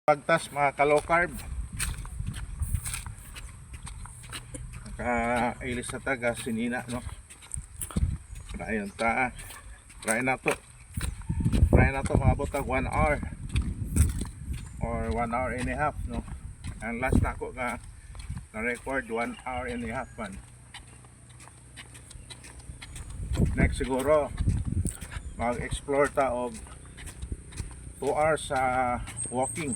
Pagtas mga ka-low carb, nakailis sa taga sinina, no? Ayun ta, try na to maabot tag 1 hour or 1 hour and a half, no? Ang last na ako na record 1 hour and a half man. Next siguro mag-explore ta og 2 hours sa walking.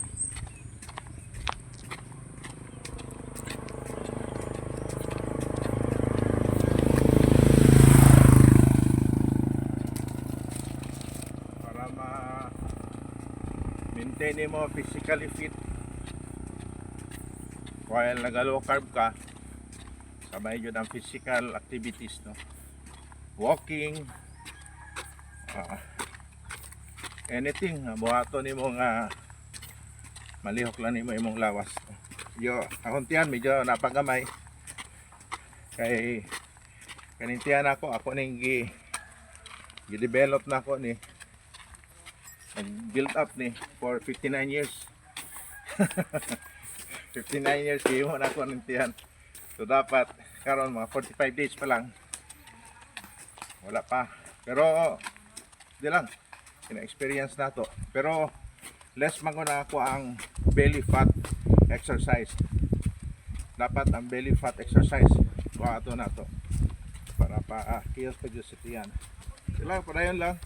Maintain mo physically fit while nag-low carb ka, sabay yun ang physical activities, no? Walking, anything buhato ni mo nga malihok lang ni mo imong lawas. Yo ahontian medyo napagamay kay kanintihan ako ning gi-develop na ako ni build up ni for 59 years. 59 years mo na ako nintihan. So dapat karon mga 45 days pa lang. Wala pa. Pero di lang ina-experience na to. Pero less man ko na ako ang belly fat exercise. Dapat ang belly fat exercise ato na to para pa kiyos pa jud sa tiyan. Sila padayon lang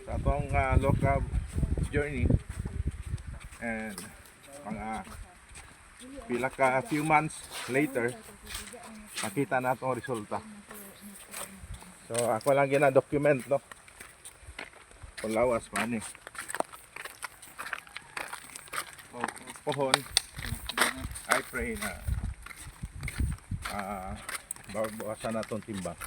sa atong low carb journey, and mga pila ka few months later makita na itong resulta. So ako lang gina-document, no? Kung lawas pa ni pohon, I pray na bawasan na itong timbang.